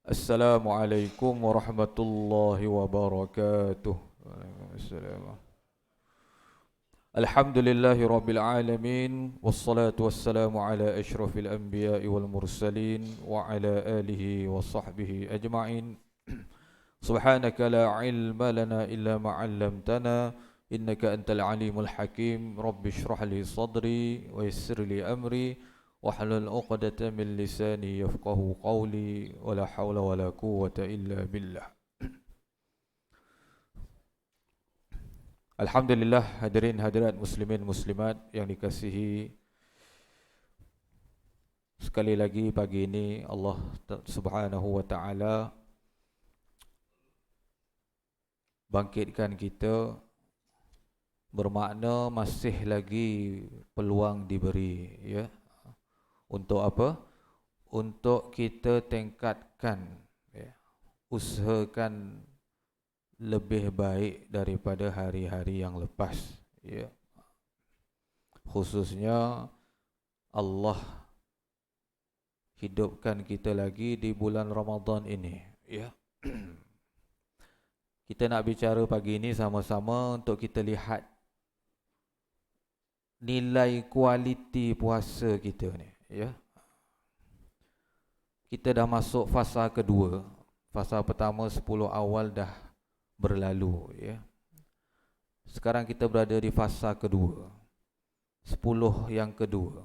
Assalamualaikum warahmatullahi wabarakatuh. Waalaikumsalam. Alhamdulillahi rabbil alamin. Wassalatu wassalamu ala ashrafil anbiya'i wal mursalin wa ala alihi wa sahbihi ajma'in. Subhanaka la ilma lana illa ma 'allamtana innaka antal alimul hakim. Rabbi shrah li sadri wa yassir li amri wahlul 'uqdatam min lisani yafqahu qawli wala haula wala quwwata illa billah. Alhamdulillah, hadirin hadirat muslimin muslimat yang dikasihi, sekali lagi pagi ini Allah Subhanahu wa taala bangkitkan kita, bermakna masih lagi peluang diberi, ya. Untuk apa? Untuk kita tingkatkan, ya, usahakan lebih baik daripada hari-hari yang lepas, ya. Khususnya Allah hidupkan kita lagi di bulan Ramadan ini, ya. Kita nak bicara pagi ini sama-sama untuk kita lihat nilai kualiti puasa kita ni, ya. Kita dah masuk fasa kedua. Fasa pertama 10 awal dah berlalu, ya. Sekarang kita berada di fasa kedua, 10 yang kedua.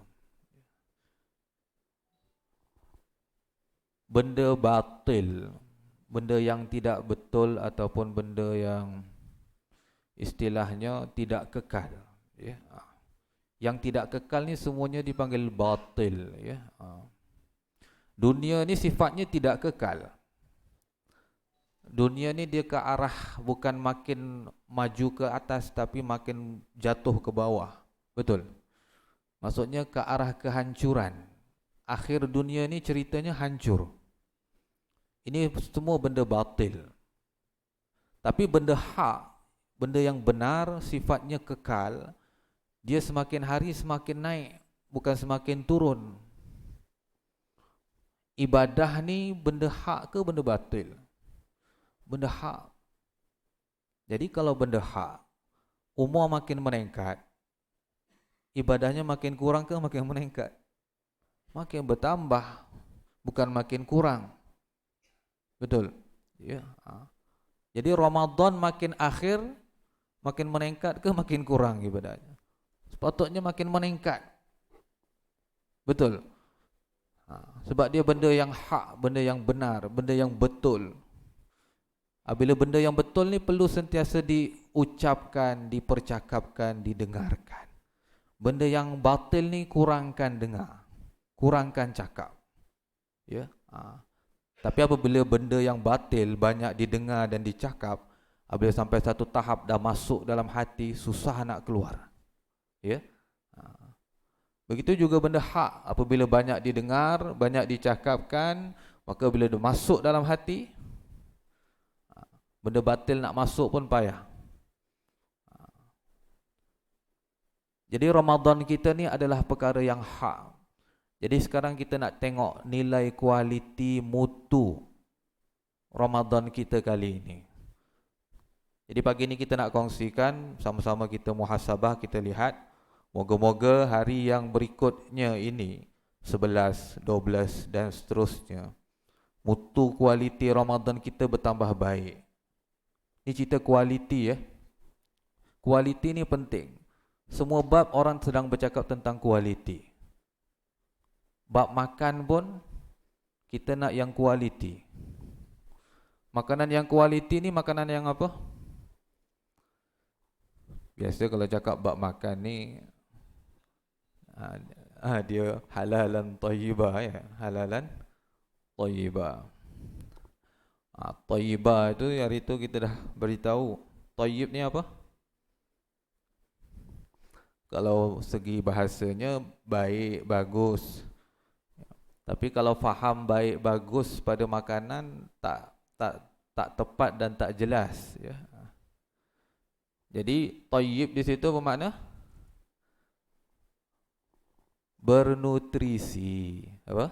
Benda batil, benda yang tidak betul ataupun benda yang istilahnya tidak kekal, ya. Yang tidak kekal ni semuanya dipanggil batil, ya. Dunia ni sifatnya tidak kekal. Dunia ni dia ke arah bukan makin maju ke atas tapi makin jatuh ke bawah. Betul? Maksudnya ke arah kehancuran. Akhir dunia ni ceritanya hancur. Ini semua benda batil. Tapi benda hak, benda yang benar, sifatnya kekal, dia semakin hari semakin naik, bukan semakin turun. Ibadah ni benda hak ke benda batil? Benda hak. Jadi kalau benda hak, umur makin meningkat, ibadahnya makin kurang ke makin meningkat? Makin bertambah, bukan makin kurang. Betul? Ya. Jadi Ramadan makin akhir, makin meningkat ke makin kurang ibadahnya? Sepatutnya makin meningkat. Betul? Sebab dia benda yang hak, benda yang benar, benda yang betul. Bila benda yang betul ni perlu sentiasa diucapkan, dipercakapkan, didengarkan. Benda yang batil ni kurangkan dengar, kurangkan cakap, ya. Tapi apabila benda yang batil banyak didengar dan dicakap, apabila sampai satu tahap dah masuk dalam hati, susah nak keluar, ya. Begitu juga benda hak, apabila banyak didengar, banyak dicakapkan, maka bila dia masuk dalam hati, benda batil nak masuk pun payah. Jadi Ramadan kita ni adalah perkara yang hak. Jadi sekarang kita nak tengok nilai kualiti mutu Ramadan kita kali ini. Jadi pagi ni kita nak kongsikan, sama-sama kita muhasabah, kita lihat. Moga-moga hari yang berikutnya ini, 11, 12 dan seterusnya, mutu kualiti Ramadan kita bertambah baik. Ini cerita kualiti, ya. Kualiti ni penting. Semua bab orang sedang bercakap tentang kualiti. Bab makan pun kita nak yang kualiti. Makanan yang kualiti ni makanan yang apa? Biasa kalau cakap bab makan ni dia halalan thayyibah, ya. Halalan thayyibah. Thayyibah itu hari itu kita dah beritahu. Thayyib ni apa? Kalau segi bahasanya baik, bagus. Tapi kalau faham baik, bagus pada makanan tak tepat dan tak jelas, ya. Jadi thayyib di situ bermakna bernutrisi. Apa?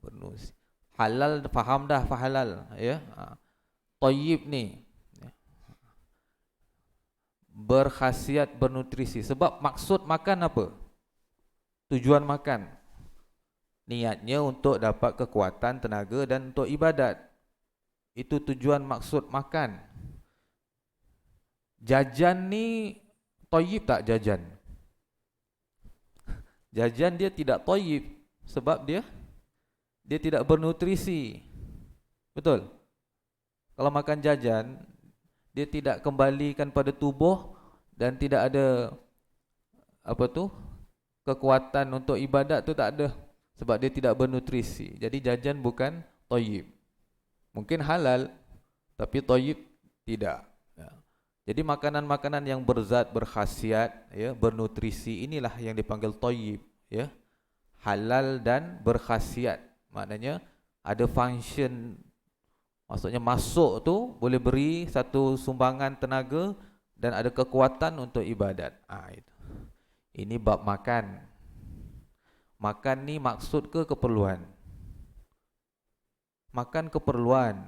Bernutrisi. Halal faham dah, halal ya. Thayyib ni berkhasiat bernutrisi. Sebab maksud makan apa? Tujuan makan, niatnya untuk dapat kekuatan, tenaga dan untuk ibadat. Itu tujuan maksud makan. Jajan ni thayyib tak jajan? Jajan dia tidak thayyib sebab dia tidak bernutrisi. Betul? Kalau makan jajan, dia tidak kembalikan pada tubuh dan tidak ada kekuatan untuk ibadat tu, tak ada, sebab dia tidak bernutrisi. Jadi jajan bukan thayyib. Mungkin halal tapi thayyib tidak. Jadi makanan-makanan yang berzat, berkhasiat ya, bernutrisi, inilah yang dipanggil thayyib ya. Halal dan berkhasiat, maknanya ada function. Maksudnya masuk tu boleh beri satu sumbangan tenaga dan ada kekuatan untuk ibadat. Itu. Ini bab makan. Makan ni maksud ke keperluan? Makan keperluan.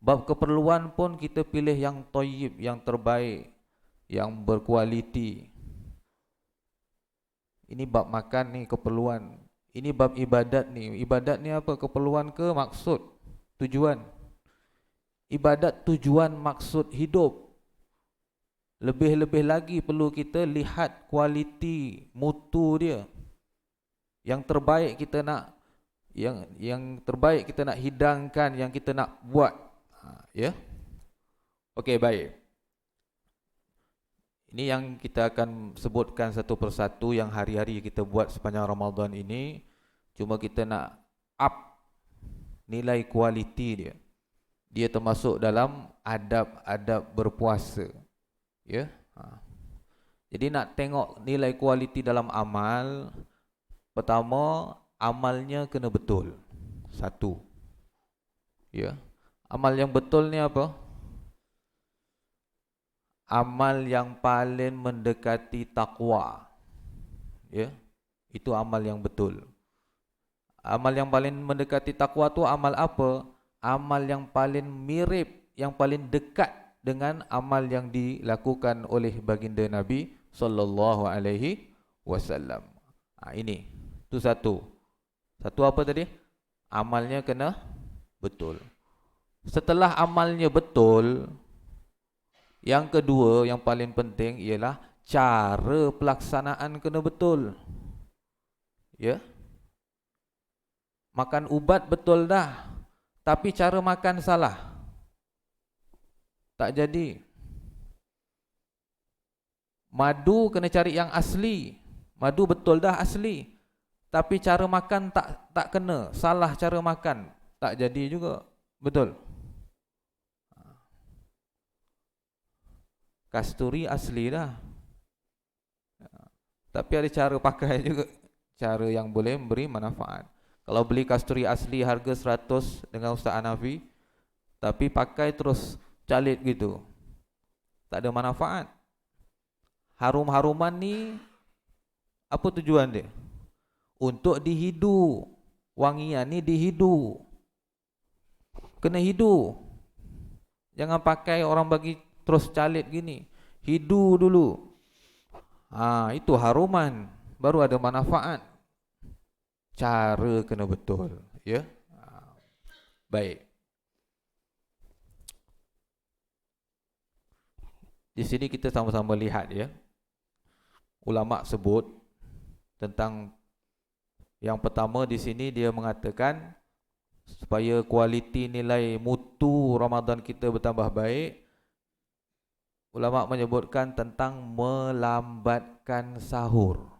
Bab keperluan pun kita pilih yang thayyib, yang terbaik, yang berkualiti. Ini bab makan ni keperluan. Ini bab ibadat ni. Ibadat ni apa? Keperluan ke maksud? Tujuan. Ibadat tujuan maksud hidup. Lebih-lebih lagi perlu kita lihat kualiti, mutu dia. Yang terbaik kita nak, yang terbaik kita nak hidangkan, yang kita nak buat. Ya. Okey, baik. Ini yang kita akan sebutkan satu persatu yang hari-hari kita buat sepanjang Ramadan ini. Cuma kita nak up nilai kualiti dia. Dia termasuk dalam adab-adab berpuasa. Ya. Jadi nak tengok nilai kualiti dalam amal, pertama amalnya kena betul. Satu. Ya. Amal yang betul ni apa? Amal yang paling mendekati takwa. Ya. Itu amal yang betul. Amal yang paling mendekati takwa tu amal apa? Amal yang paling mirip, yang paling dekat dengan amal yang dilakukan oleh baginda Nabi sallallahu alaihi wasallam. Ini. Itu satu. Satu apa tadi? Amalnya kena betul. Setelah amalnya betul, yang kedua yang paling penting ialah cara pelaksanaan kena betul. Ya. Makan ubat betul dah, tapi cara makan salah, tak jadi. Madu kena cari yang asli. Madu betul dah asli, tapi cara makan tak kena, salah cara makan, tak jadi juga. Betul. Kasturi asli dah, tapi ada cara pakai juga, cara yang boleh memberi manfaat. Kalau beli kasturi asli harga 100 dengan Ustaz Hanafi, tapi pakai terus calit gitu, tak ada manfaat. Harum-haruman ni apa tujuan dia? Untuk dihidu. Wangian ni dihidu, kena hidu. Jangan pakai orang bagi terus calit gini. Hidu dulu. Itu haruman, baru ada manfaat. Cara kena betul, ya. Baik. Di sini kita sama-sama lihat ya. Ulama sebut tentang yang pertama di sini, dia mengatakan supaya kualiti nilai mutu Ramadan kita bertambah baik, ulama menyebutkan tentang melambatkan sahur.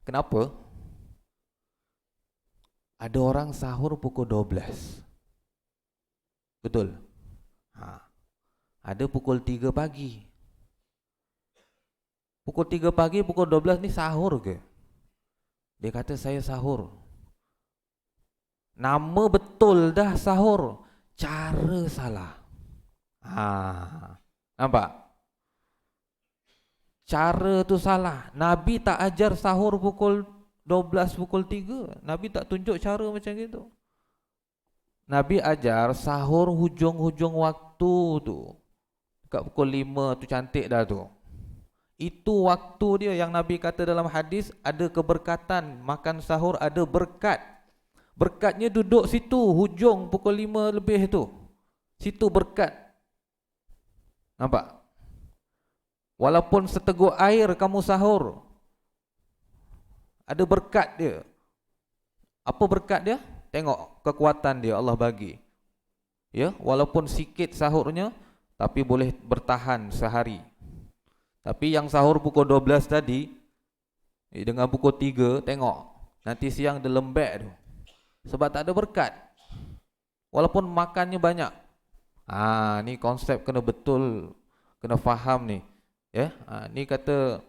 Kenapa? Ada orang sahur pukul 12. Betul? Ada pukul 3 pagi. Pukul 3 pagi, pukul 12 ni sahur ke? Dia kata saya sahur. Nama betul dah sahur, cara salah. Nampak? Cara tu salah. Nabi tak ajar sahur pukul 12 pukul 3. Nabi tak tunjuk cara macam gitu. Nabi ajar sahur hujung-hujung waktu tu. Dekat pukul 5 tu cantik dah tu. Itu waktu dia yang Nabi kata dalam hadis, ada keberkatan, makan sahur ada berkat. Berkatnya duduk situ, hujung pukul 5 lebih tu. Situ berkat. Nampak? Walaupun seteguk air kamu sahur, ada berkat dia. Apa berkat dia? Tengok kekuatan dia Allah bagi. Ya, walaupun sikit sahurnya, tapi boleh bertahan sehari. Tapi yang sahur pukul 12 tadi, dengan pukul 3, tengok, nanti siang dia lembek tu. Sebab tak ada berkat. Walaupun makannya banyak. Ni konsep kena betul, kena faham ni. Ya, ni kata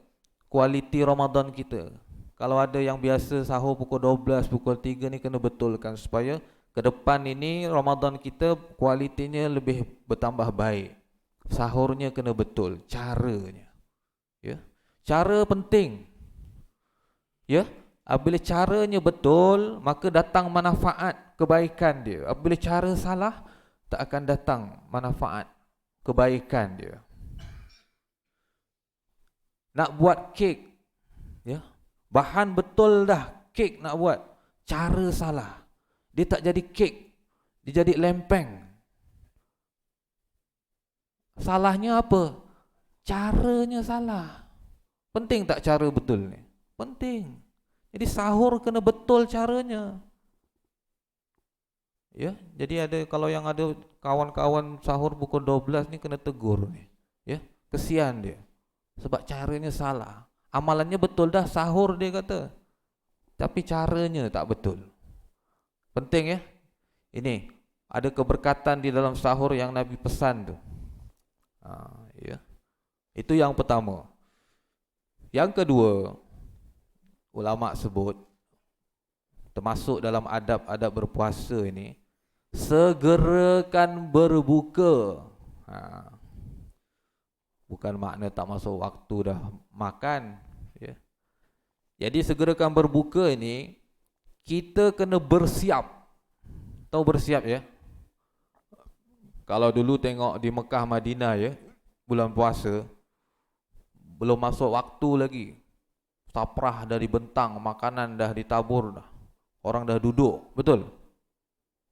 kualiti Ramadan kita. Kalau ada yang biasa sahur pukul 12, pukul 3 ni kena betulkan supaya ke depan ini Ramadan kita kualitinya lebih bertambah baik. Sahurnya kena betul, caranya. Ya. Cara penting. Ya, apabila caranya betul, maka datang manfaat kebaikan dia. Apabila cara salah, tak akan datang manfaat kebaikan dia. Nak buat kek, ya, bahan betul dah, kek nak buat, cara salah, dia tak jadi kek, dia jadi lempeng. Salahnya apa? Caranya salah. Penting tak cara betul ni? Penting. Jadi sahur kena betul caranya. Ya, jadi ada, kalau yang ada kawan-kawan sahur pukul 12 ni kena tegur ni. Ya, kesian dia. Sebab caranya salah. Amalannya betul dah, sahur dia kata, tapi caranya tak betul. Penting ya. Ini ada keberkatan di dalam sahur yang Nabi pesan tu. Ya. Itu yang pertama. Yang kedua, ulama sebut, termasuk dalam adab-adab berpuasa ini, segerakan berbuka. Bukan makna tak masuk waktu dah makan, ya. Jadi segerakan berbuka ini, kita kena bersiap. Tahu bersiap ya? Kalau dulu tengok di Mekah Madinah ya, bulan puasa, belum masuk waktu lagi, saprah dah dibentang, makanan dah ditabur dah, orang dah duduk, betul?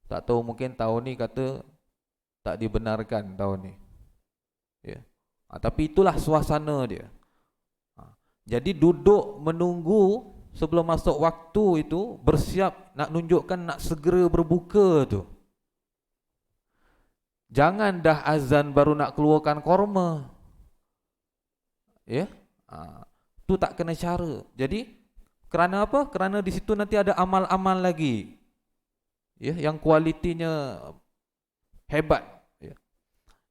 Tak tahu, mungkin tahun ni kata tak dibenarkan tahun ni, ya. Tapi itulah suasana dia. Jadi duduk menunggu sebelum masuk waktu itu, bersiap nak nunjukkan nak segera berbuka tu. Jangan dah azan baru nak keluarkan korma. Ya, tu tak kena cara. Jadi kerana apa? Kerana di situ nanti ada amal-amal lagi, ya, yang kualitinya hebat, ya.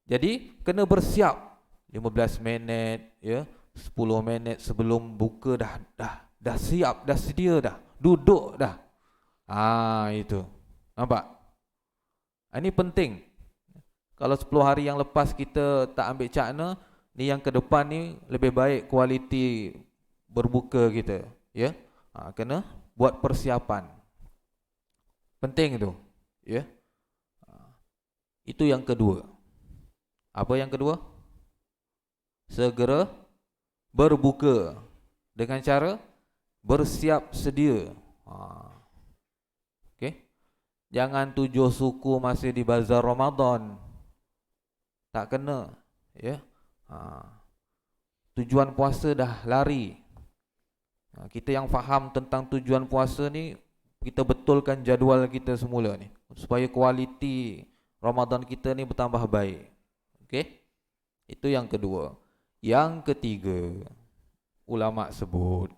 Jadi kena bersiap 15 minit, ya, 10 minit sebelum buka dah siap, dah sedia dah, duduk dah. Itu. Nampak? Ini penting. Kalau 10 hari yang lepas kita tak ambil cakna, ni yang ke depan ni lebih baik kualiti berbuka kita, ya. Kena buat persiapan. Penting tu, ya. Itu yang kedua. Apa yang kedua? Segera berbuka dengan cara bersiap sedia. Okey. Jangan 7 suku masih di bazar Ramadan. Tak kena, ya. Tujuan puasa dah lari. Kita yang faham tentang tujuan puasa ni, kita betulkan jadual kita semula ni supaya kualiti Ramadan kita ni bertambah baik. Okey? Itu yang kedua. Yang ketiga, ulama sebut,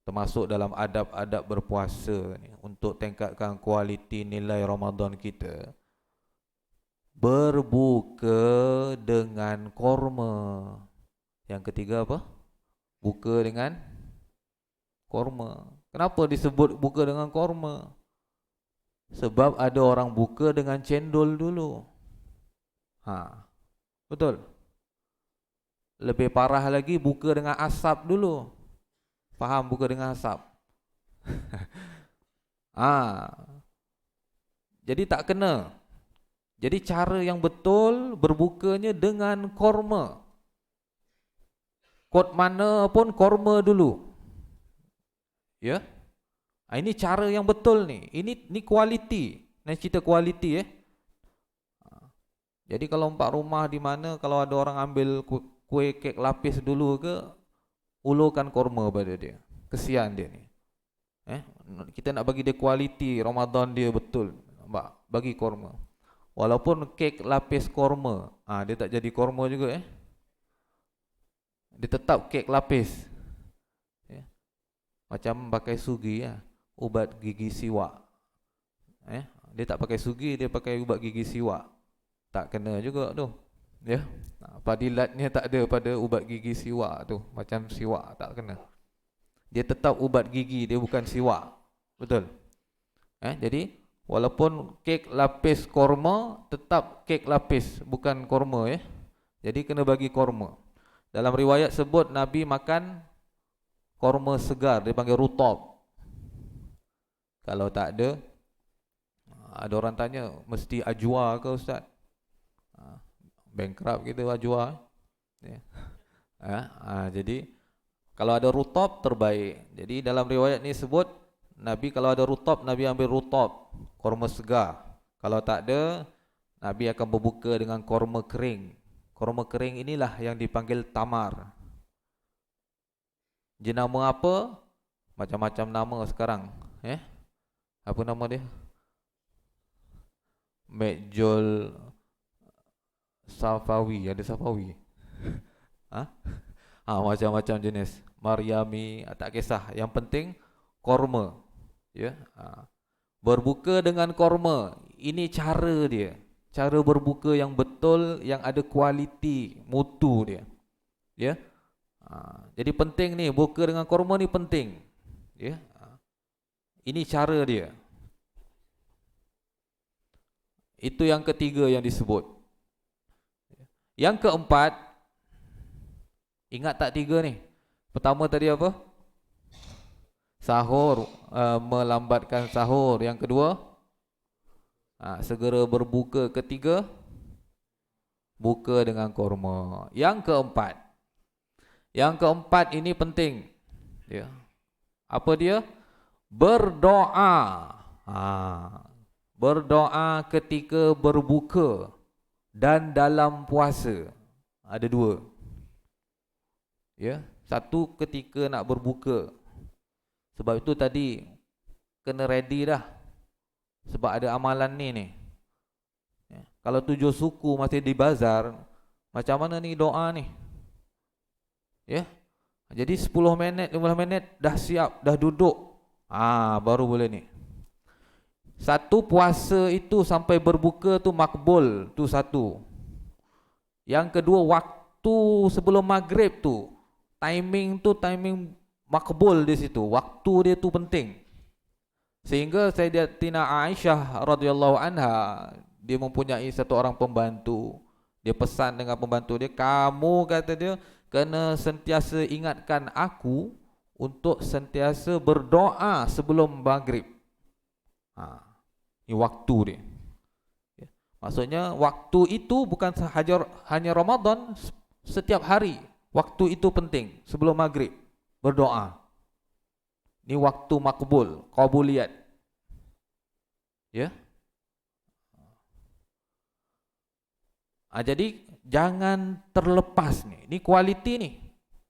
termasuk dalam adab-adab berpuasa ni, untuk tingkatkan kualiti nilai Ramadan kita, berbuka dengan korma. Yang ketiga apa? Buka dengan korma. Kenapa disebut buka dengan korma? Sebab ada orang buka dengan cendol dulu. Betul? Lebih parah lagi buka dengan asap dulu. Faham buka dengan asap? Jadi tak kena. Jadi cara yang betul berbukanya dengan korma. Kod mana pun korma dulu. Ya. Ini cara yang betul ni. Ini kualiti. Ini cerita kualiti Jadi kalau empat rumah di mana kalau ada orang ambil kuih kek lapis dulu ke, ulurkan korma pada dia. Kesian dia ni. Kita nak bagi dia kualiti Ramadan dia betul. Bagi korma. Walaupun kek lapis korma, dia tak jadi korma juga Dia tetap kek lapis. Macam pakai sugi ubat gigi siwak. Dia tak pakai sugi, dia pakai ubat gigi siwak. Tak kena juga tu. Padilatnya tak ada pada ubat gigi siwak tu. Macam siwak tak kena. Dia tetap ubat gigi, dia bukan siwak. Betul? Jadi walaupun kek lapis korma, tetap kek lapis, bukan korma Jadi kena bagi korma. Dalam riwayat sebut Nabi makan korma segar, dia panggil rutab. Kalau tak ada orang tanya, mesti ajwa ke Ustaz? Bankrupt kita ajwa. Jadi kalau ada rutab terbaik. Jadi dalam riwayat ni sebut Nabi kalau ada rutab, Nabi ambil rutab, korma segar. Kalau tak ada, Nabi akan berbuka dengan korma kering. Korma kering inilah yang dipanggil tamar. Jenama apa? Macam-macam nama sekarang. Apa nama dia? Mekjol Safawi, ada Safawi. Macam-macam jenis. Maryami, tak kisah. Yang penting korma. Berbuka dengan korma. Ini cara dia. Cara berbuka yang betul, yang ada kualiti, mutu dia. Jadi penting ni, buka dengan korma ni penting. Ini cara dia. Itu yang ketiga yang disebut. Yang keempat, ingat tak tiga ni? Pertama tadi apa? Sahur, melambatkan sahur. Yang kedua, segera berbuka. Ketiga, buka dengan korma. Yang keempat ini penting. Apa dia? Berdoa. Berdoa ketika berbuka dan dalam puasa. Ada dua. Satu ketika nak berbuka. Sebab itu tadi kena ready dah. Sebab ada amalan ni. Kalau 7 suku masih di bazar, macam mana ni doa ni? Jadi 10 minit, 15 minit dah siap, dah duduk. Baru boleh ni. Satu, puasa itu sampai berbuka tu makbul, tu satu. Yang kedua, waktu sebelum maghrib tu, timing makbul di situ. Waktu dia tu penting. Sehingga Sayyidatina Aisyah radhiyallahu anha, dia mempunyai satu orang pembantu. Dia pesan dengan pembantu dia, kamu, kata dia, kena sentiasa ingatkan aku untuk sentiasa berdoa sebelum maghrib. Ini waktu dia. Maksudnya waktu itu bukan hanya Ramadan, setiap hari waktu itu penting. Sebelum maghrib berdoa. Ini waktu makbul, qabuliat. Jadi jangan terlepas ni. Ini kualiti ni.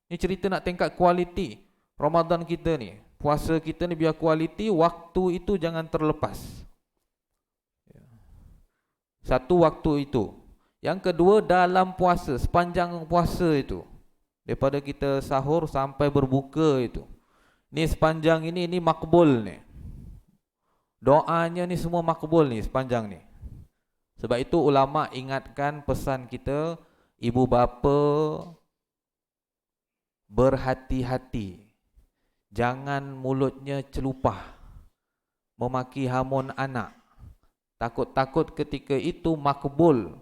Ini cerita nak tingkat kualiti Ramadan kita ni. Puasa kita ni biar kualiti, waktu itu jangan terlepas. Satu, waktu itu. Yang kedua, dalam puasa, sepanjang puasa itu. Daripada kita sahur sampai berbuka itu. Ni sepanjang ini makbul ni. Doanya ni semua makbul ni sepanjang ni. Sebab itu ulama ingatkan pesan kita, ibu bapa berhati-hati. Jangan mulutnya celupah memaki hamun anak. Takut-takut ketika itu makbul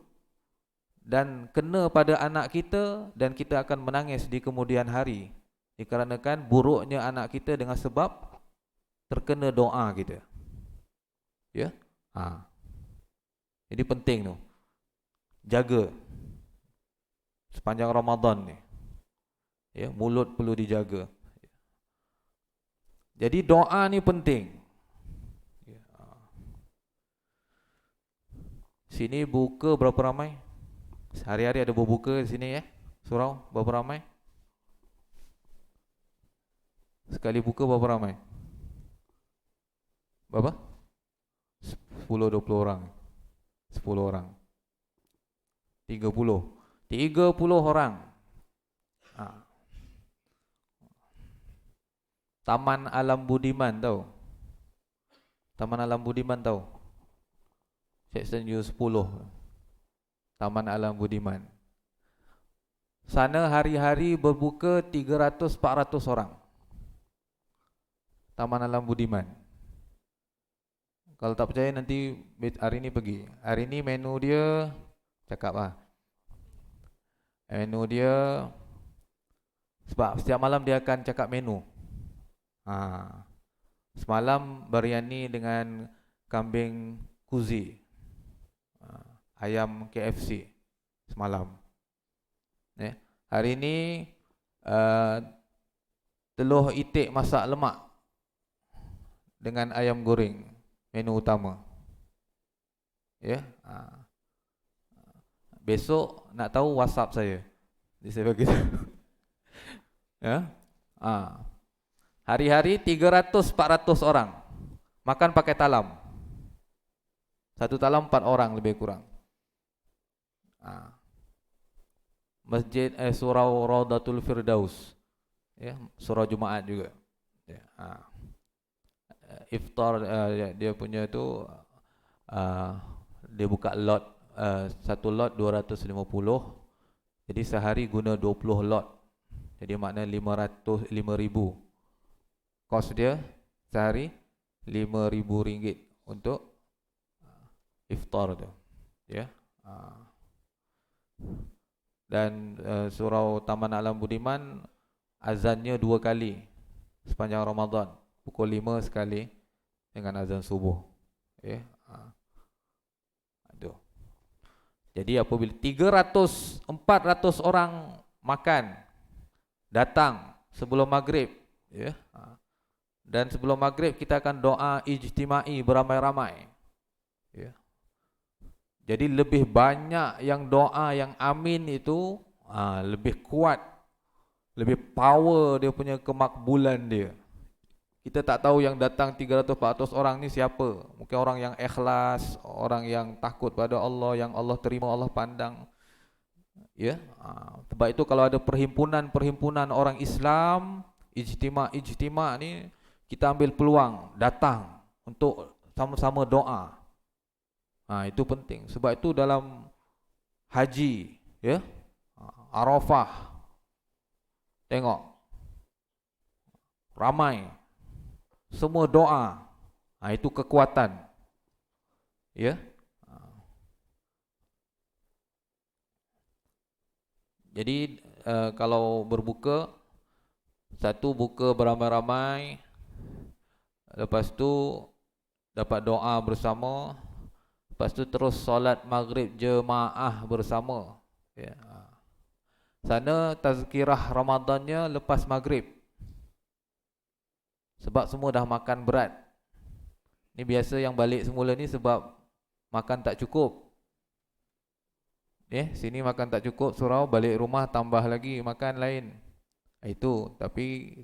dan kena pada anak kita, dan kita akan menangis di kemudian hari. Dikarenakan buruknya anak kita dengan sebab terkena doa kita. Ya. Jadi penting tu. Jaga sepanjang Ramadan ni. Ya, mulut perlu dijaga. Jadi doa ni penting. Sini buka berapa ramai? Hari-hari ada berbuka di sini ya. Surau berapa ramai? Sekali buka berapa ramai? Berapa? 10-20 orang. 10 orang. 30 orang. Taman Alam Budiman tahu? Taman Alam Budiman tahu? Section U10. Taman Alam Budiman. Sana hari-hari berbuka 300-400 orang. Taman Alam Budiman. Kalau tak percaya nanti hari ni pergi. Hari ni menu dia cakap lah. Menu dia sebab setiap malam dia akan cakap menu. Semalam biryani dengan kambing kuzi. Ayam KFC semalam. Hari ni telur itik masak lemak dengan ayam goreng, menu utama. Ya. Besok nak tahu WhatsApp saya. Jadi saya bagi tahu. Ya. Hari-hari 300-400 orang. Makan pakai talam. Satu talam 4 orang lebih kurang. Masjid Surau Raudatul Firdaus. Ya, surau Jumaat juga. Ya. Iftar dia punya tu dia buka lot, satu lot 250. Jadi sehari guna 20 lot. Jadi makna 500 5,000. Kos dia sehari RM5,000 untuk iftar tu. Ya. Dan surau Taman Alam Budiman azannya 2 kali sepanjang Ramadan. Pukul 5 sekali dengan azan subuh. Ya. Aduh. Jadi apabila 300-400 orang makan, datang sebelum maghrib, ya. Dan sebelum maghrib kita akan doa ijtimai beramai-ramai. Ya. Jadi lebih banyak yang doa yang amin itu lebih kuat, lebih power dia punya kemakbulan dia. Kita tak tahu yang datang 300-400 orang ni siapa. Mungkin orang yang ikhlas, orang yang takut pada Allah, yang Allah terima, Allah pandang. Ya. Sebab itu kalau ada perhimpunan orang Islam, ijtima ni kita ambil peluang datang untuk sama-sama doa. Itu penting. Sebab itu dalam haji, ya, Arafah, tengok ramai, semua doa. Itu kekuatan. Ya. Jadi kalau berbuka, satu buka beramai-ramai, lepas tu dapat doa bersama, lepas tu terus solat maghrib jemaah bersama. Ya. Sana tazkirah Ramadannya lepas maghrib. Sebab semua dah makan berat. Ni biasa yang balik semula ni sebab makan tak cukup. Sini makan tak cukup, surau balik rumah tambah lagi makan lain. Itu, tapi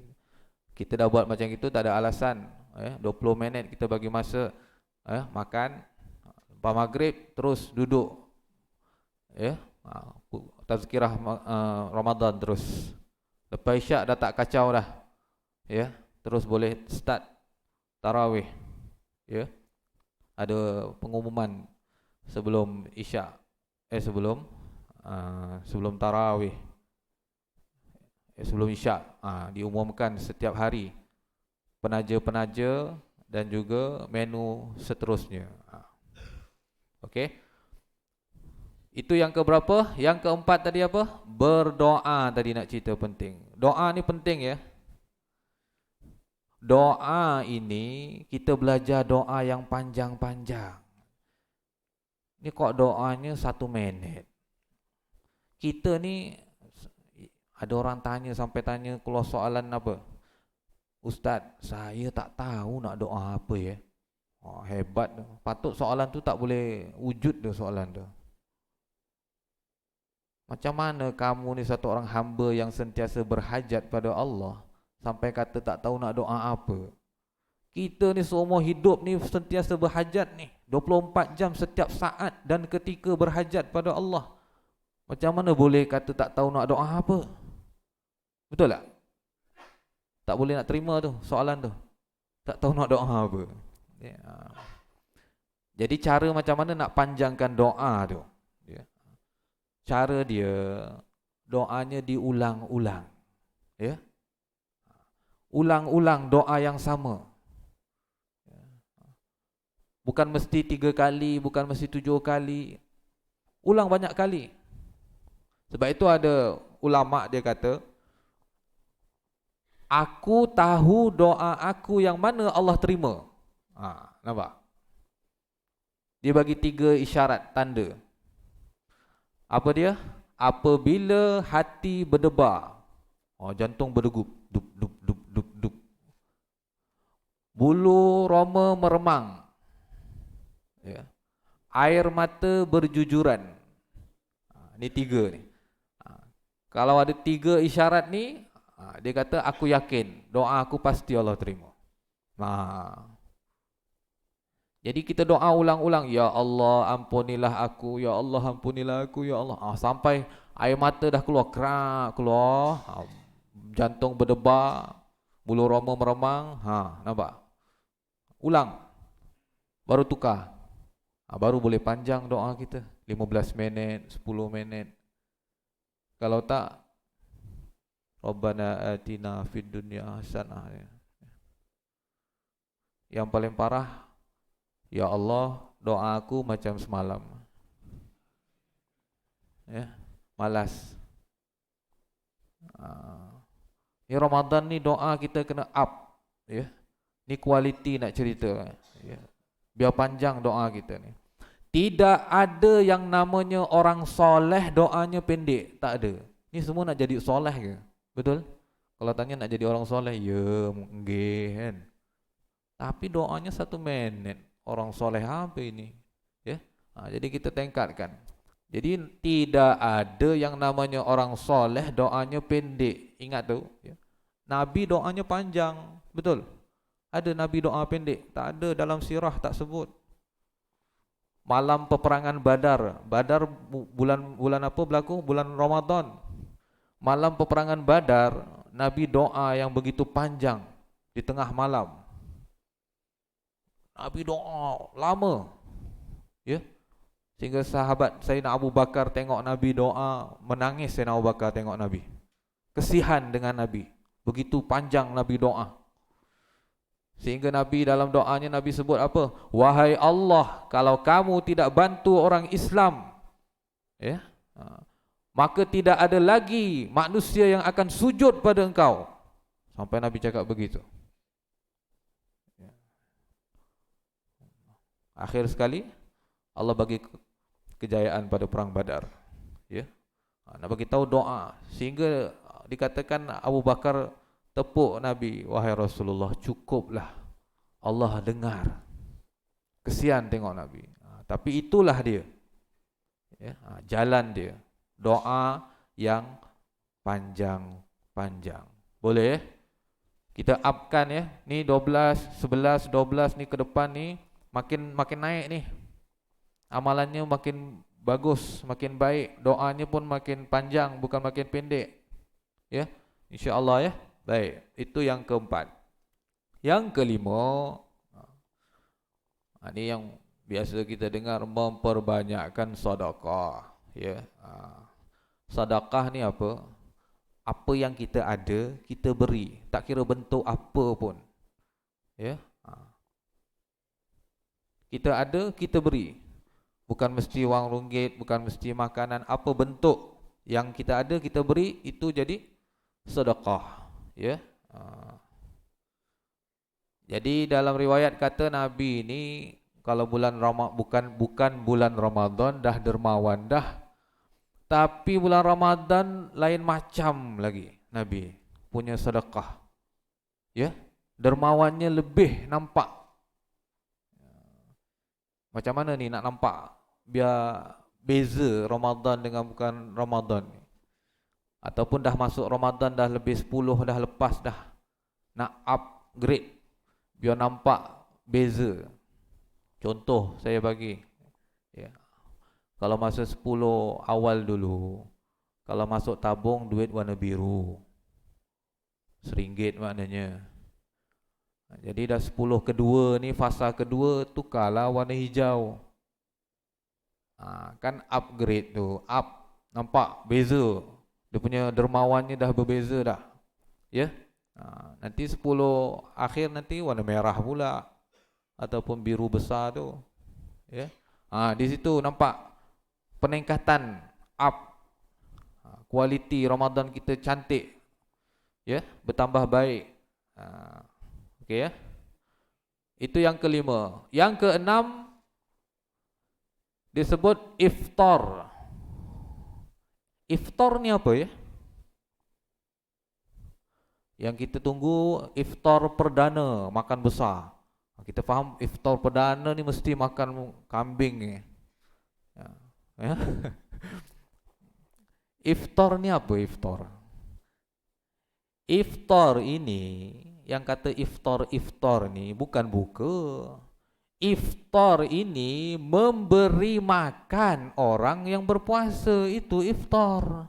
kita dah buat macam itu tak ada alasan. 20 minit kita bagi masa makan. Lepas maghrib terus duduk. Tazkirah Ramadan terus. Lepas isyak dah tak kacau dah. Terus boleh start tarawih. Ada pengumuman sebelum isyak. Sebelum tarawih. Sebelum isyak diumumkan setiap hari penaja-penaja dan juga menu seterusnya. Okey. Itu yang keberapa? Yang keempat tadi apa? Berdoa tadi nak cerita penting. Doa ni penting ya. doa ini kita belajar doa yang panjang-panjang. Ini kok doanya 1 minit. Kita ni ada orang tanya sampai tanya keluar soalan apa? Ustaz, saya tak tahu nak doa apa ya. Oh, hebat. Patut soalan tu tak boleh wujud dah soalan tu. Macam mana kamu ni satu orang hamba yang sentiasa berhajat pada Allah sampai kata tak tahu nak doa apa? Kita ni seumur hidup ni sentiasa berhajat ni. 24 jam setiap saat dan ketika berhajat pada Allah. Macam mana boleh kata tak tahu nak doa apa? Betul tak? Tak boleh nak terima tu soalan tu. Tak tahu nak doa apa. Ya. Jadi cara macam mana nak panjangkan doa tu? Ya. Cara dia, doanya diulang-ulang. Ya. Ulang-ulang doa yang sama. Bukan mesti 3 kali, bukan mesti 7 kali. Ulang banyak kali. Sebab itu ada ulama dia kata, aku tahu doa aku yang mana Allah terima. Nampak? Dia bagi 3 isyarat tanda. Apa dia? Apabila hati berdebar, jantung berdegup, dup dup dup dup dup. Bulu roma meremang. Ya. Air mata berjujuran. Ini 3 ni. Kalau ada 3 isyarat ni, dia kata aku yakin doa aku pasti Allah terima. Jadi kita doa ulang-ulang, ya Allah ampunilah aku, ya Allah ampunilah aku, ya Allah. Sampai air mata dah keluar, keluar, jantung berdebar, bulu roma meremang, nampak? Ulang, baru tukar. Baru boleh panjang doa kita, 15 minit, 10 minit. Kalau tak, Rabbana atina fid dunya hasanah. Yang paling parah, ya Allah, doa aku macam semalam. Ya, malas. Ni Ramadan ni doa kita kena up, ya. Ni kualiti nak cerita, ya. Biar panjang doa kita ni. Tidak ada yang namanya orang soleh doanya pendek, tak ada. Ni semua nak jadi soleh ke? Betul? Kalau tanya nak jadi orang soleh, ya, nggih kan. Tapi doanya 1 minit. Orang soleh apa ini? Ya. Jadi kita tingkatkan. Jadi tidak ada yang namanya orang soleh doanya pendek. Ingat tu, ya. Nabi doanya panjang, betul? Ada Nabi doa pendek? Tak ada, dalam sirah tak sebut. Malam peperangan Badar. Badar bulan apa berlaku? Bulan Ramadan. Malam peperangan Badar, Nabi doa yang begitu panjang di tengah malam. Nabi doa lama, ya, sehingga sahabat Sayyidina Abu Bakar tengok Nabi doa, menangis. Sayyidina Abu Bakar tengok Nabi, kesihan dengan Nabi, begitu panjang Nabi doa. Sehingga Nabi dalam doanya Nabi sebut apa? Wahai Allah, kalau kamu tidak bantu orang Islam, ya, maka tidak ada lagi manusia yang akan sujud pada engkau. Sampai Nabi cakap begitu. Akhir sekali Allah bagi kejayaan pada perang Badar, ya. Nak bagi tahu doa, sehingga dikatakan Abu Bakar tepuk Nabi, wahai Rasulullah, cukuplah, Allah dengar. Kesian tengok Nabi. Tapi itulah dia, ya, jalan dia, doa yang panjang-panjang. Boleh kita upkan, ya. Ni 12, 11, 12 ni ke depan ni makin naik ni. Amalannya makin bagus, makin baik, doanya pun makin panjang, bukan makin pendek. Ya, insya-Allah, ya. Baik, itu yang keempat. Yang kelima, ini yang biasa kita dengar, memperbanyakkan sedekah, ya. Sedekah ni apa? Apa yang kita ada, kita beri, tak kira bentuk apa pun. Ya. Kita ada, kita beri. Bukan mesti wang ringgit, bukan mesti makanan, apa bentuk yang kita ada kita beri, itu jadi sedekah, ya. Jadi dalam riwayat kata Nabi ini kalau bulan bukan bulan Ramadan dah dermawan dah. Tapi bulan Ramadan lain macam lagi Nabi punya sedekah. Ya, dermawannya lebih nampak. Macam mana ni nak nampak biar beza Ramadan dengan bukan Ramadan ni? Ataupun dah masuk Ramadan dah lebih 10 dah lepas dah. Nak upgrade biar nampak beza. Contoh saya bagi. Ya. Kalau masa 10 awal dulu, kalau masuk tabung duit warna biru. RM1 maknanya. Jadi dah 10 kedua ni, fasa kedua tukarlah warna hijau. Kan upgrade tu, up, nampak beza. Dia punya dermawannya dah berbeza dah. Ya. Nanti 10 akhir nanti warna merah pula ataupun biru besar tu. Ya. Di situ nampak peningkatan up. Kualiti Ramadan kita cantik. Ya, bertambah baik. Okey ya. Itu yang kelima. Yang keenam disebut iftar. Iftar ni apa ya? Yang kita tunggu iftar perdana, makan besar. Kita faham iftar perdana ni mesti makan kambing ni. Ya. Iftar ni apa iftar? Iftar ini, yang kata iftar ni bukan buka. Iftar ini memberi makan orang yang berpuasa, itu iftar.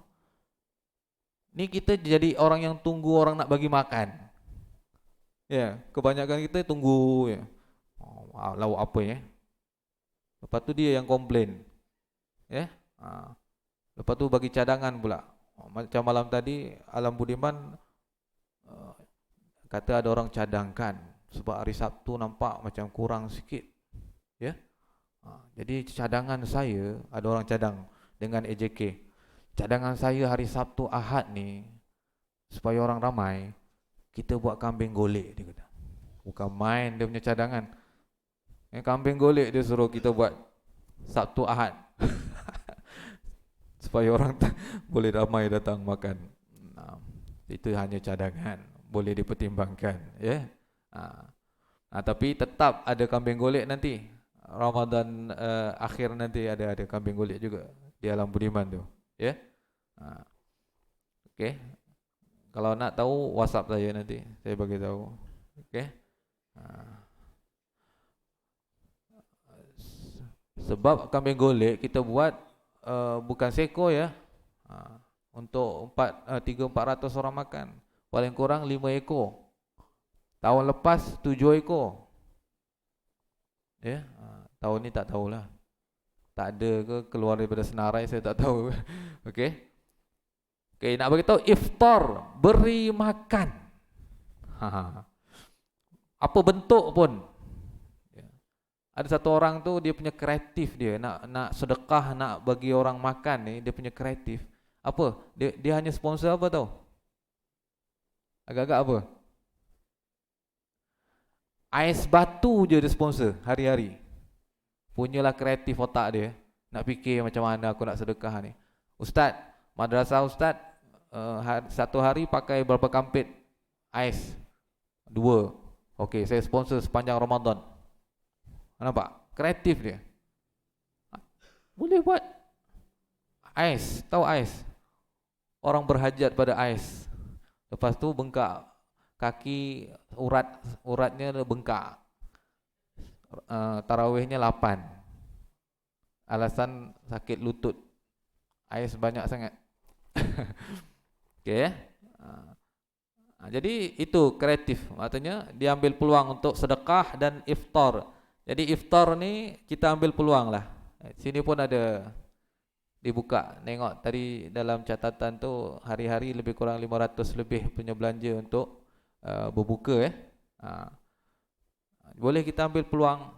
Ni kita jadi orang yang tunggu orang nak bagi makan. Ya, kebanyakan kita tunggu ya. Lauk apa ya? Lepas tu dia yang komplain. Ya. Lepas tu bagi cadangan pula. Macam malam tadi Alam Budiman kata ada orang cadangkan sebab hari Sabtu nampak macam kurang sikit. Ya. Jadi cadangan saya, ada orang cadang dengan AJK. Cadangan saya hari Sabtu Ahad ni supaya orang ramai, kita buat kambing golek, dia kata. Bukan main dia punya cadangan. Kambing golek dia suruh kita buat Sabtu Ahad. Supaya orang boleh ramai datang makan. Itu hanya cadangan, boleh dipertimbangkan, ya. Tapi tetap ada kambing golek nanti. Ramadan akhir nanti ada kambing golek juga di Alam Budiman tu, ya. Okey. Kalau nak tahu WhatsApp saya nanti, saya bagi tahu. Okey. Sebab kambing golek kita buat bukan seekor ya. Untuk 300-400 orang makan. Paling kurang 5 ekor. Tahun lepas 7 ekor. Ya, tahun ni tak tahulah. Tak ada ke keluar daripada senarai, saya tak tahu. Okey. Okey, nak bagi tahu iftar, beri makan. Apa bentuk pun. Ada satu orang tu dia punya kreatif dia nak sedekah, nak bagi orang makan ni, dia punya kreatif. Apa? Dia hanya sponsor apa tahu? Agak-agak apa? Ais batu je dia sponsor hari-hari. Punyalah kreatif otak dia. Nak fikir macam mana aku nak sedekah ni. Ustaz, madrasah ustaz, satu hari pakai berapa kampit ais? 2. Okey, saya sponsor sepanjang Ramadan. Nampak? Kreatif dia. Boleh buat ais, tahu ais? Orang berhajat pada ais. Lepas tu bengkak kaki, uratnya bengkak. Tarawihnya 8. Alasan sakit lutut. Ais banyak sangat. Okey. Jadi itu kreatif. Maksudnya dia ambil peluang untuk sedekah dan iftar. Jadi iftar ni kita ambil peluang lah. Sini pun ada dibuka. Tengok tadi dalam catatan tu hari-hari lebih kurang 500 lebih punya belanja untuk berbuka. Boleh kita ambil peluang.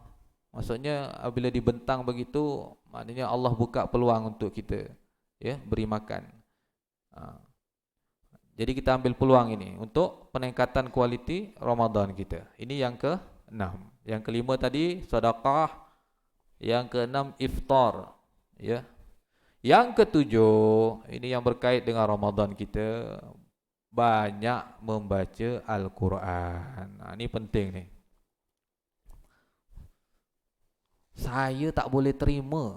Maksudnya apabila dibentang begitu, maknanya Allah buka peluang untuk kita, ya, beri makan. Jadi kita ambil peluang ini untuk peningkatan kualiti Ramadan kita. Ini yang ke-6. Yang kelima tadi sedekah, yang ke-6 iftar, ya. Yang ketujuh, ini yang berkait dengan Ramadan kita, banyak membaca Al-Quran. Ini penting nih. Saya tak boleh terima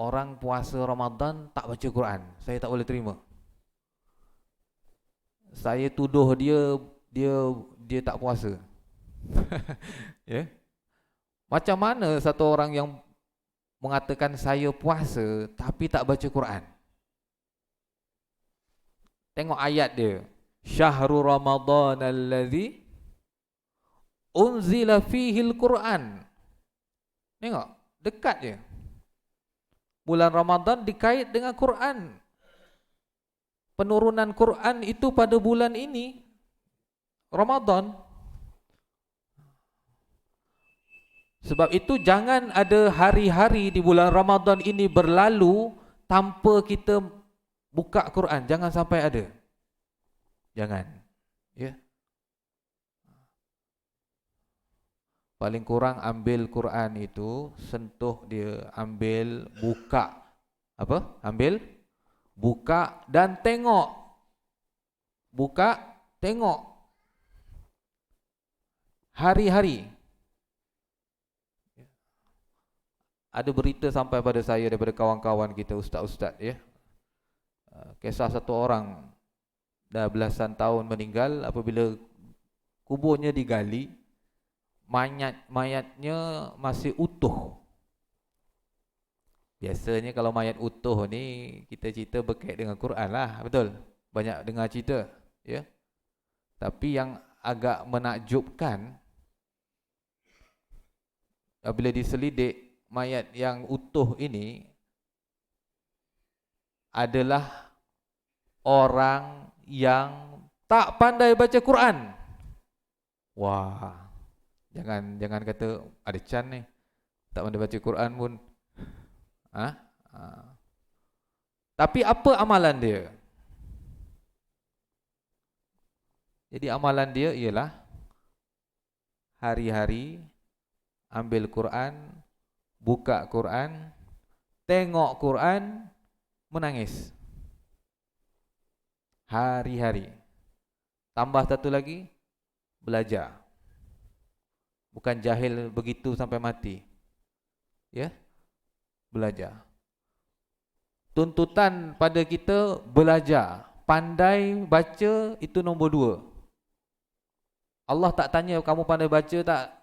orang puasa Ramadan tak baca Quran. Saya tak boleh terima. Saya tuduh dia tak puasa. Ya. Macam mana satu orang yang mengatakan saya puasa tapi tak baca Quran? Tengok ayat dia. Syahrul Ramadan allazi unzila fihil Quran. Tengok, dekat je. Bulan Ramadan dikait dengan Quran. Penurunan Quran itu pada bulan ini, Ramadan. Sebab itu jangan ada hari-hari di bulan Ramadan ini berlalu tanpa kita buka Quran. Jangan sampai ada. Jangan. Ya. Paling kurang ambil Quran itu, sentuh dia, ambil, buka. Apa? Ambil, buka dan tengok. Buka, tengok. Hari-hari. Ada berita sampai pada saya daripada kawan-kawan kita, ustaz-ustaz, ya. Kisah satu orang dah belasan tahun meninggal, apabila kuburnya digali, mayatnya masih utuh. Biasanya kalau mayat utuh ni kita cerita berkait dengan Quran lah, betul? Banyak dengar cerita, ya. Tapi yang agak menakjubkan, apabila diselidik, mayat yang utuh ini adalah orang yang tak pandai baca Quran. Wah, jangan kata ada Chan ni tak pandai baca Quran pun. Tapi apa amalan dia? Jadi amalan dia ialah hari-hari ambil Quran, buka Quran, tengok Quran, menangis. Hari-hari. Tambah satu lagi, belajar. Bukan jahil begitu sampai mati. Ya? Belajar. Tuntutan pada kita belajar. Pandai baca itu nombor 2. Allah tak tanya kamu pandai baca tak?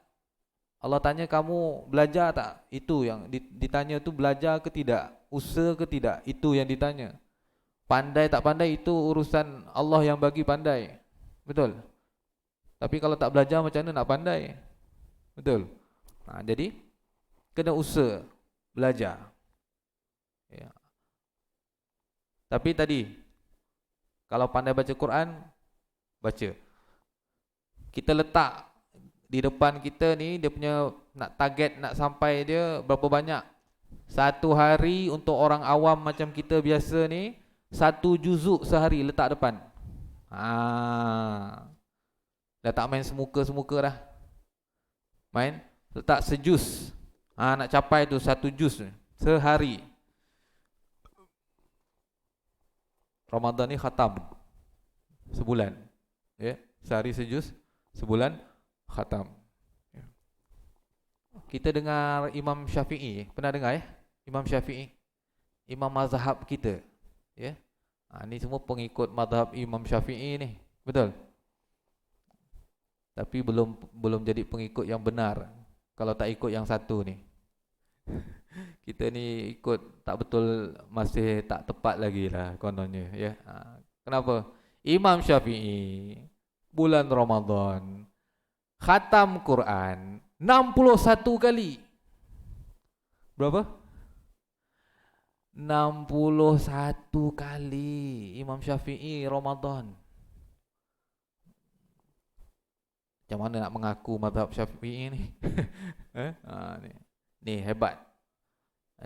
Allah tanya kamu belajar tak? Itu yang ditanya tu, belajar ke tidak, usaha ke tidak, itu yang ditanya. Pandai tak pandai itu urusan Allah yang bagi pandai. Betul? Tapi kalau tak belajar macam mana nak pandai? Betul? Jadi kena usaha belajar. Ya. Tapi tadi kalau pandai baca Quran, baca. Kita letak di depan kita ni, dia punya nak target, nak sampai dia berapa banyak. Satu hari untuk orang awam macam kita biasa ni, 1 juzuk sehari letak depan. Dah tak main semuka-semuka dah. Main, letak sejuz. Nak capai tu 1 juz sehari. Ramadan ni khatam sebulan. Ya, sehari sejuz, sebulan khatam. Kita dengar Imam Syafi'i, pernah dengar ya? Imam Syafi'i, imam mazhab kita, ya. Ni semua pengikut mazhab Imam Syafi'i ni, betul? Tapi belum jadi pengikut yang benar kalau tak ikut yang satu ni. Kita ni ikut tak betul, masih tak tepat lagi lah kononnya, ya. Kenapa? Imam Syafi'i bulan Ramadan khatam Quran 61 kali. Berapa? 61 kali Imam Syafi'i Ramadan. Macam mana nak mengaku mazhab Syafi'i ni? Ni hebat.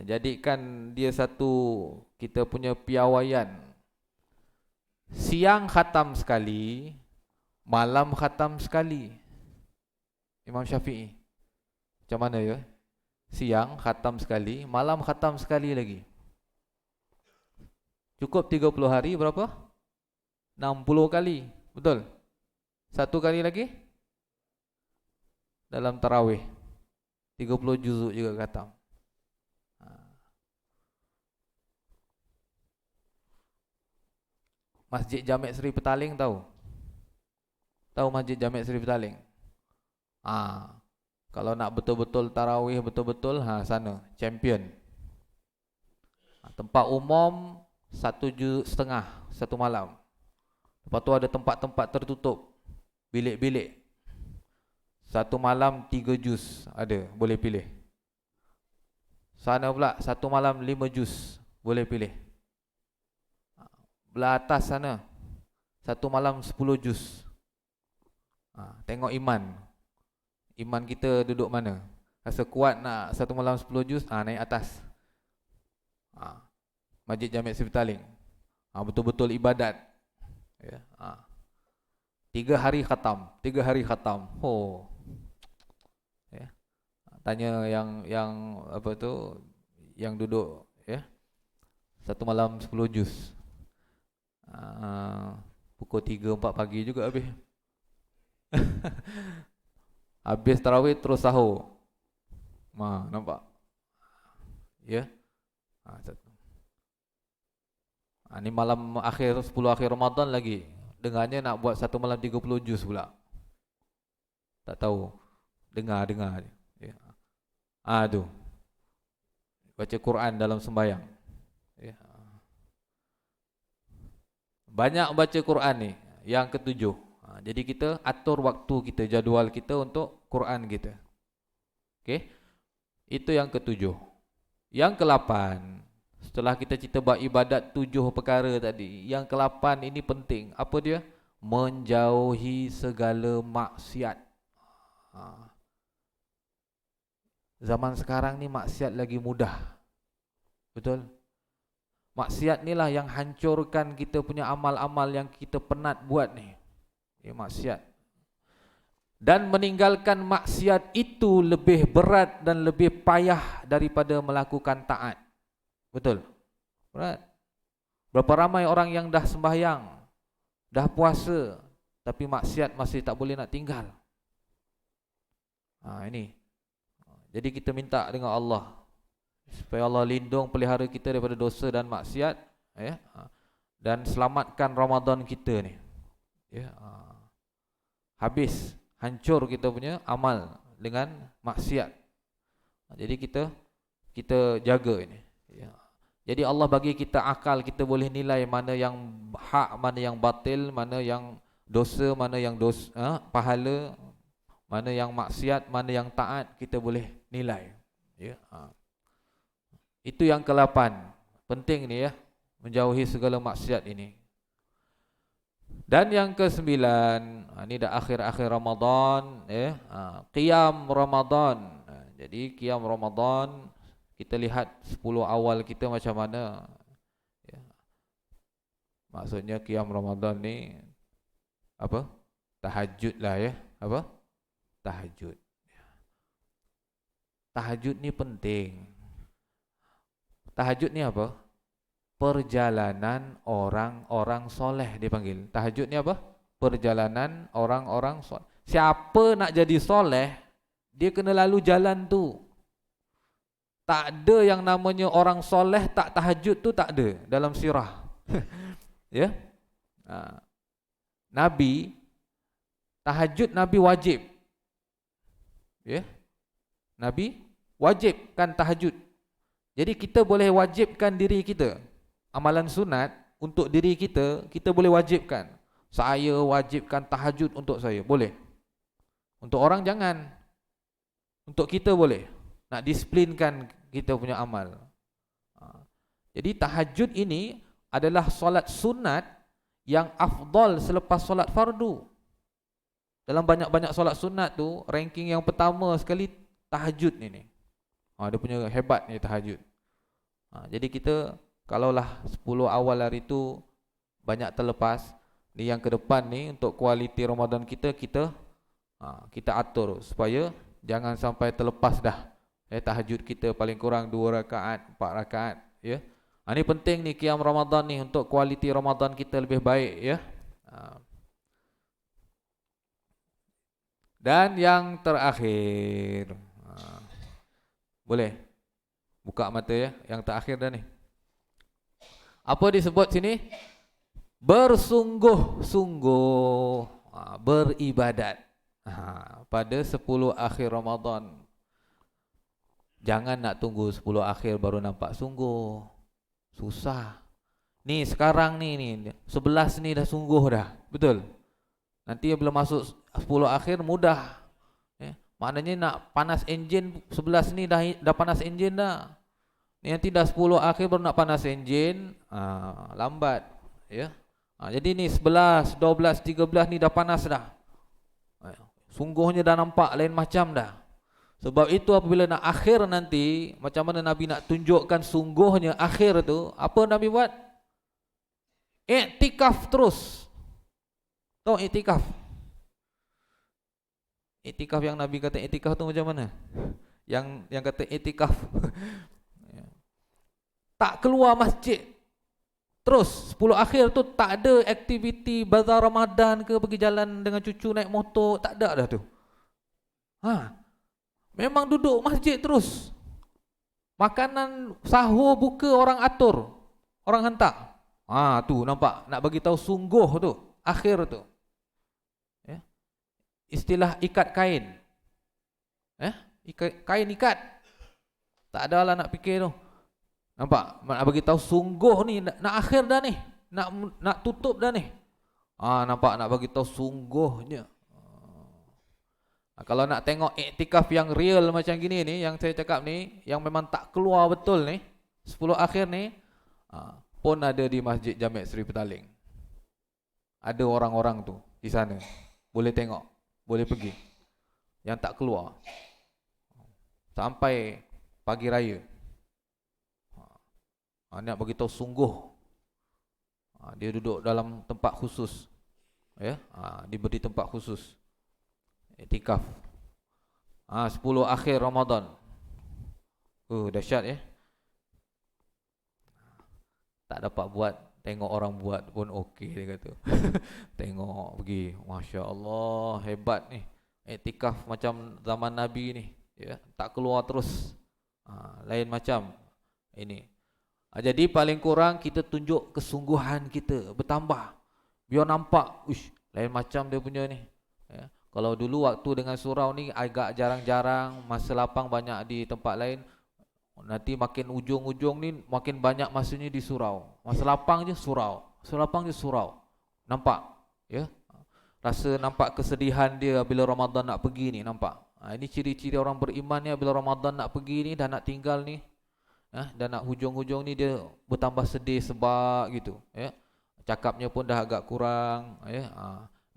Jadikan dia satu kita punya piawaian. Siang khatam sekali, malam khatam sekali. Imam Syafi'i. Macam mana ya? Siang khatam sekali, malam khatam sekali lagi. Cukup 30 hari berapa? 60 kali. Betul? Satu kali lagi? Dalam tarawih. 30 juzuk juga khatam. Masjid Jamek Seri Petaling tahu? Tahu Masjid Jamek Seri Petaling? Kalau nak betul-betul tarawih betul-betul, sana champion. Tempat umum 1,5 satu malam. Lepas tu ada tempat-tempat tertutup, bilik-bilik. Satu malam 3 juz ada, boleh pilih. Sana pula satu malam 5 juz, boleh pilih. Belah atas sana satu malam 10 juz. Tengok iman. Iman kita duduk mana? Rasa kuat nak satu malam 10 juz, naik atas. Masjid Jamek Seri Petaling. Betul-betul ibadat. Ya. 3 hari khatam, 3 hari khatam. Ya. Tanya yang apa tu, yang duduk ya. Satu malam 10 juz. Pukul 3-4 pagi juga habis. Habis tarawih terus sahur. Nampak? Ya. Ni malam akhir 10 akhir Ramadan lagi. Dengarnya nak buat satu malam 30 juz pula. Tak tahu. Dengar ya. Tu. Baca Quran dalam sembahyang. Ya. Banyak baca Quran ni. Yang ketujuh. Jadi kita atur waktu kita, jadual kita untuk Quran kita. Okey. Itu yang ketujuh. Yang ke-8, setelah kita cerita buat ibadat 7 perkara tadi, yang ke-8 ini penting. Apa dia? Menjauhi segala maksiat. Zaman sekarang ni maksiat lagi mudah. Betul? Maksiat ni lah yang hancurkan kita punya amal-amal yang kita penat buat ni. Maksiat. Dan meninggalkan maksiat itu lebih berat dan lebih payah daripada melakukan taat. Betul? Berat. Berapa ramai orang yang dah sembahyang, dah puasa, tapi maksiat masih tak boleh nak tinggal. Ini. Jadi kita minta dengan Allah supaya Allah lindung, pelihara kita daripada dosa dan maksiat, ya. Dan selamatkan Ramadan kita ni. Ya. Habis hancur kita punya amal dengan maksiat. Jadi kita jaga ini. Ya. Jadi Allah bagi kita akal, kita boleh nilai mana yang hak, mana yang batil, mana yang dosa, mana yang pahala, mana yang maksiat, mana yang taat, kita boleh nilai. Ya. Itu yang ke-8. Penting ni ya, menjauhi segala maksiat ini. Dan yang ke-9, ini dah akhir-akhir Ramadan, qiyam Ramadan. Jadi qiyam Ramadan, kita lihat 10 awal kita macam mana. Ya. Maksudnya qiyam Ramadan ni apa? Tahajud lah ya. Apa? Tahajud. Tahajud ni penting. Tahajud ni apa? Perjalanan orang-orang soleh dipanggil. Tahajud ni apa? Perjalanan orang-orang soleh. Siapa nak jadi soleh, dia kena lalu jalan tu. Tak ada yang namanya orang soleh tak tahajud tu, tak ada dalam sirah. Ya. Nabi tahajud, Nabi wajib. Ya. Nabi wajibkan tahajud. Jadi kita boleh wajibkan diri kita. Amalan sunat untuk diri kita, kita boleh wajibkan. Saya wajibkan tahajud untuk saya, boleh. Untuk orang jangan. Untuk kita boleh. Nak disiplinkan kita punya amal. Jadi tahajud ini adalah solat sunat yang afdal selepas solat fardu. Dalam banyak-banyak solat sunat tu, ranking yang pertama sekali tahajud ini. Dia punya hebat ni tahajud. Jadi kita, kalaulah 10 awal hari tu banyak terlepas. Ni yang ke depan ni untuk kualiti Ramadan kita kita atur supaya jangan sampai terlepas dah. Tahajud kita paling kurang 2 rakaat, 4 rakaat, ya. Ini penting ni qiyam Ramadan ni untuk kualiti Ramadan kita lebih baik, ya. Dan yang terakhir, boleh buka mata ya, yang terakhir dah ni. Apa disebut sini? Bersungguh-sungguh beribadat pada 10 akhir Ramadan. Jangan nak tunggu 10 akhir baru nampak sungguh. Susah. Ni sekarang ni 11 ni dah sungguh dah. Betul? Nanti bila masuk 10 akhir mudah. Maknanya nak panas enjin 11 ni dah panas enjin dah. Ni nanti dah 10 akhir baru nak panas enjin, lambat, ya. Jadi ni 11, 12, 13 ni dah panas dah. Sungguhnya dah nampak lain macam dah. Sebab itu apabila nak akhir nanti, macam mana Nabi nak tunjukkan sungguhnya akhir tu, apa Nabi buat? Iktikaf terus. Tahu iktikaf? Iktikaf yang Nabi kata iktikaf tu macam mana? Yang kata iktikaf tak keluar masjid. Terus 10 akhir tu tak ada aktiviti bazar Ramadan ke, pergi jalan dengan cucu naik motor, tak ada dah tu. Memang duduk masjid terus. Makanan sahur buka orang atur, orang hantar. Tu nampak, nak bagi tahu sungguh tu, akhir tu. Ya. Istilah ikat kain. Kain ikat. Tak ada lah nak fikir tu. Nampak? Nak bagi tahu sungguh ni, nak akhir dah ni. Nak tutup dah ni. Nampak, nak bagi tahu sungguhnya. Kalau nak tengok iktikaf yang real macam gini ni, yang saya cakap ni, yang memang tak keluar betul ni, 10 akhir ni, pun ada di Masjid Jami' Seri Petaling. Ada orang-orang tu di sana. Boleh tengok, boleh pergi. Yang tak keluar sampai pagi raya. Nak bagi tahu sungguh. Dia duduk dalam tempat khusus, ya. Diberi tempat khusus. Iktikaf 10 akhir Ramadan. Dahsyat ya. Tak dapat buat, tengok orang buat pun okey dia kata. Tengok pergi, Masya Allah, hebat ni. Iktikaf macam zaman Nabi ni, ya. Tak keluar terus. Lain macam ini. Jadi paling kurang kita tunjuk kesungguhan kita bertambah. Biar nampak, lain macam dia punya ni, ya. Kalau dulu waktu dengan surau ni agak jarang-jarang, masa lapang banyak di tempat lain. Nanti makin ujung-ujung ni makin banyak masanya di surau. Masa lapang je surau, masa lapang je surau. Nampak, ya? Rasa nampak kesedihan dia bila Ramadan nak pergi ni, nampak. Ini ciri-ciri orang beriman ni, bila Ramadan nak pergi ni, dah nak tinggal ni, dan nak hujung-hujung ni dia bertambah sedih sebab gitu, ya. Cakapnya pun dah agak kurang, ya.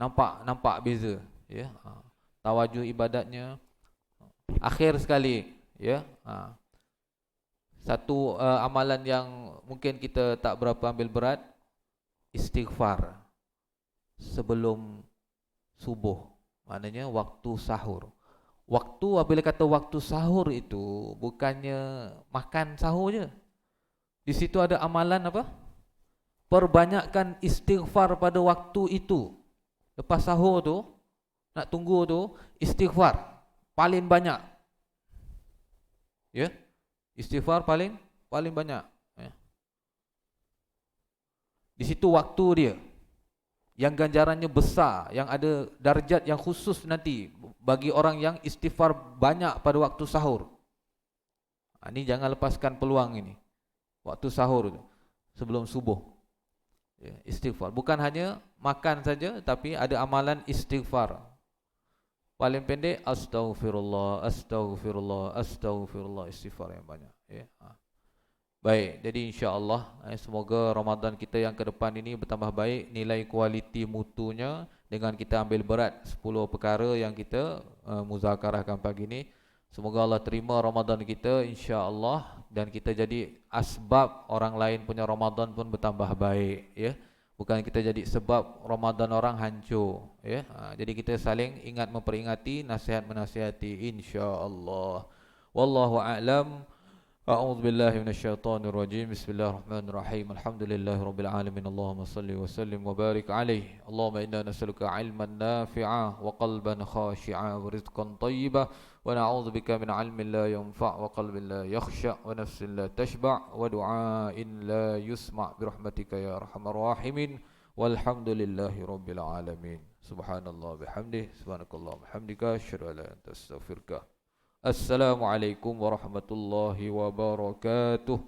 Nampak beza, ya. Tawajuh ibadatnya akhir sekali, ya. Satu amalan yang mungkin kita tak berapa ambil berat, istighfar sebelum subuh, maknanya waktu sahur. Waktu, apabila kata waktu sahur itu bukannya makan sahur je. Di situ ada amalan apa? Perbanyakkan istighfar pada waktu itu. Lepas sahur tu, nak tunggu tu, istighfar paling banyak. Ya. Istighfar paling banyak, ya. Di situ waktu dia yang ganjarannya besar, yang ada darjat yang khusus nanti bagi orang yang istighfar banyak pada waktu sahur. Ini jangan lepaskan peluang ini. Waktu sahur tu, sebelum subuh, ya, istighfar. Bukan hanya makan saja, tapi ada amalan istighfar. Paling pendek, astaghfirullah, astaghfirullah, astaghfirullah, istighfar yang banyak, ya. Baik, jadi insya-Allah semoga Ramadan kita yang ke depan ini bertambah baik, nilai kualiti mutunya, dengan kita ambil berat 10 perkara yang kita muzakarahkan pagi ini. Semoga Allah terima Ramadan kita insya-Allah, dan kita jadi asbab orang lain punya Ramadan pun bertambah baik, ya. Bukan kita jadi sebab Ramadan orang hancur, ya. Jadi kita saling ingat memperingati, nasihat menasihati, insya-Allah. Wallahu a'lam. A'udzu billahi minasyaitonir rajim. Bismillahirrahmanirrahim. Alhamdulillahirabbil alamin. Allahumma shalli wa sallim wa barik alaihi. Allahumma inna nas'aluka 'ilman nafi'a wa qalban khashi'a wa rizqan thayyiban wa na'udzu bika min 'ilmin la yanfa' wa qalbin la yakhsha wa nafsin la tashba' wa du'ain la yusma' bi rahmatika ya arhamar rahimin. Walhamdulillahirabbil alamin. Subhanallah bihamdihi, subhanakallah bihamdika, asyhadu an la ilaha illa anta astaghfiruka. Assalamualaikum warahmatullahi wabarakatuh.